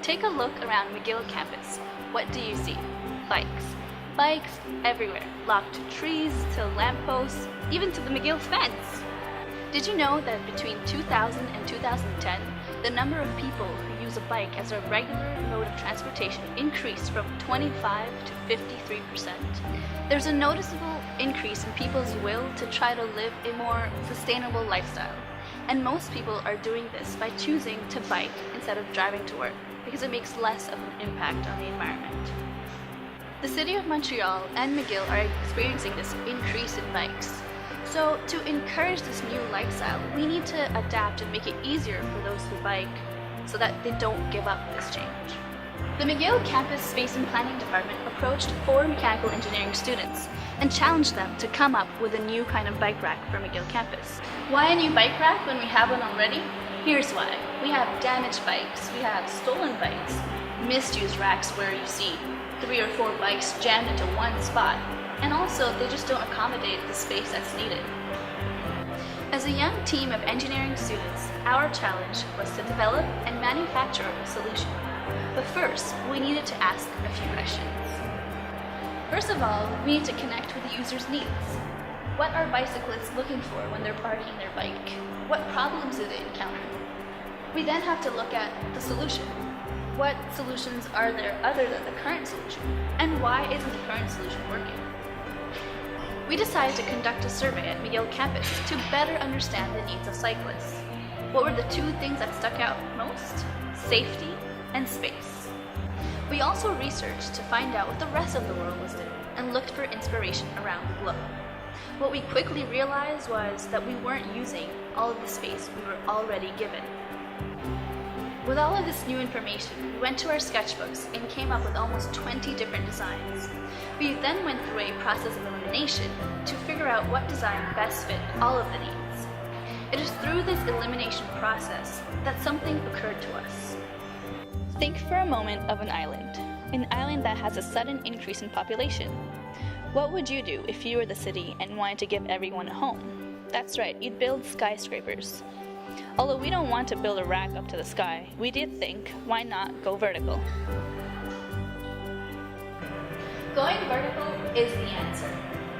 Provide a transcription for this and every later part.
Take a look around McGill campus. What do you see? Bikes. Bikes everywhere, locked to trees, to lampposts, even to the McGill fence. Did you know that between 2000 and 2010, the number of people who use a bike as a regular mode of transportation increased from 25 to 53%? There's a noticeable increase in people's will to try to live a more sustainable lifestyle. And most people are doing this by choosing to bike instead of driving to work, because it makes less of an impact on the environment. The City of Montreal and McGill are experiencing this increase in bikes. So to encourage this new lifestyle, we need to adapt and make it easier for those who bike so that they don't give up this change. The McGill Campus Space and Planning Department approached 4 mechanical engineering students and challenged them to come up with a new kind of bike rack for McGill campus. Why a new bike rack when we have one already? Here's why. We have damaged bikes, we have stolen bikes, misused racks where you see 3 or 4 bikes jammed into one spot, and also they just don't accommodate the space that's needed. As a young team of engineering students, our challenge was to develop and manufacture a solution. But first, we needed to ask a few questions. First of all, we need to connect with the user's needs. What are bicyclists looking for when they're parking their bike? What problems do they encounter? We then have to look at the solution. What solutions are there other than the current solution? And why isn't the current solution working? We decided to conduct a survey at McGill campus to better understand the needs of cyclists. What were the 2 things that stuck out most? Safety and space. We also researched to find out what the rest of the world was doing and looked for inspiration around the globe. What we quickly realized was that we weren't using all of the space we were already given. With all of this new information, we went to our sketchbooks and came up with almost 20 different designs. We then went through a process of elimination to figure out what design best fit all of the needs. It is through this elimination process that something occurred to us. Think for a moment of an island that has a sudden increase in population. What would you do if you were the city and wanted to give everyone a home? That's right, you'd build skyscrapers. Although we don't want to build a rack up to the sky, we did think, why not go vertical? Going vertical is the answer,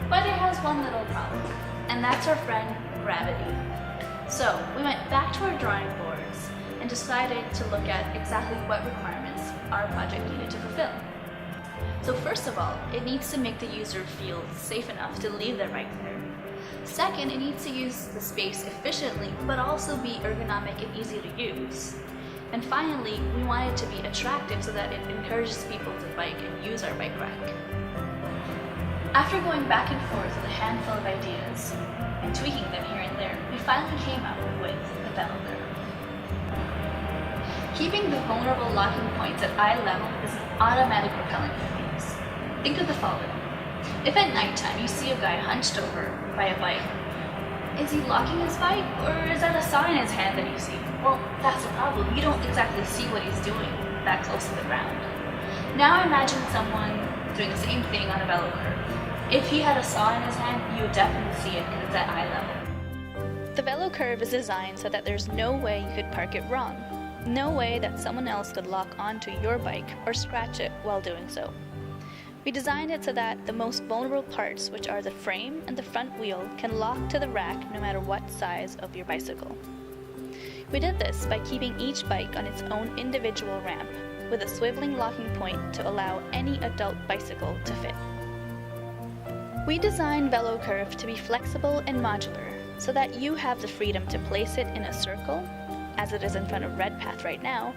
but it has one little problem, and that's our friend gravity. So we went back to our drawing boards and decided to look at exactly what requirements our project needed to fulfill. So first of all, it needs to make the user feel safe enough to leave their bike there. Second, it needs to use the space efficiently, but also be ergonomic and easy to use. And finally, we want it to be attractive so that it encourages people to bike and use our bike rack. After going back and forth with a handful of ideas and tweaking them here and there, we finally came up with the VéloCourbe. Keeping the vulnerable locking points at eye level is an automatic repellent for these. Think of the following. If at nighttime you see a guy hunched over by a bike, is he locking his bike, or is that a sign in his hand that you see? Well, that's the problem. You don't exactly see what he's doing that close to the ground. Now imagine someone doing the same thing on a VéloCourbe. If he had a saw in his hand, you would definitely see it because it's at eye level. The VéloCourbe is designed so that there's no way you could park it wrong. No way that someone else could lock onto your bike or scratch it while doing so. We designed it so that the most vulnerable parts, which are the frame and the front wheel, can lock to the rack no matter what size of your bicycle. We did this by keeping each bike on its own individual ramp, with a swiveling locking point to allow any adult bicycle to fit. We designed VéloCourbe to be flexible and modular, so that you have the freedom to place it in a circle, as it is in front of Redpath right now,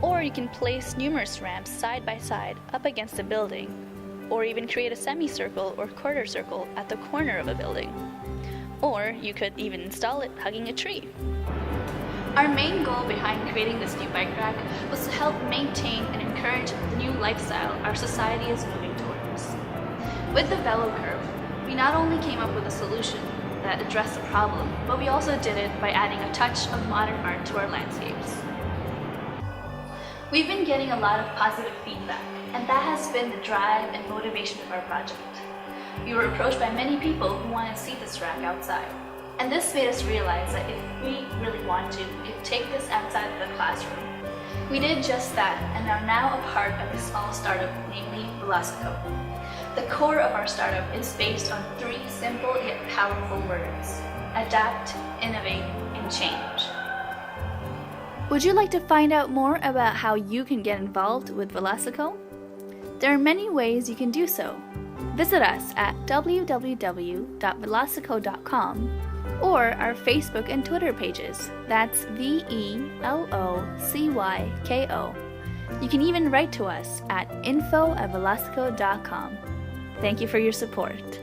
or you can place numerous ramps side by side up against a building, or even create a semicircle or quarter circle at the corner of a building. Or you could even install it hugging a tree. Our main goal behind creating this new bike rack was to help maintain and encourage the new lifestyle our society is moving towards. With the VéloCourbe, we not only came up with a solution that addressed the problem, but we also did it by adding a touch of modern art to our landscapes. We've been getting a lot of positive feedback, and that has been the drive and motivation of our project. We were approached by many people who wanted to see this rack outside, and this made us realize that if we really want to, we could take this outside of the classroom We did just that and are now a part of a small startup, namely VéloCyko. The core of our startup is based on 3 simple yet powerful words: adapt, innovate, and change. Would you like to find out more about how you can get involved with VéloCyko? There are many ways you can do so. Visit us at www.velocyko.com or our Facebook and Twitter pages. That's VELOCYKO. You can even write to us at info@velocyko.com. Thank you for your support.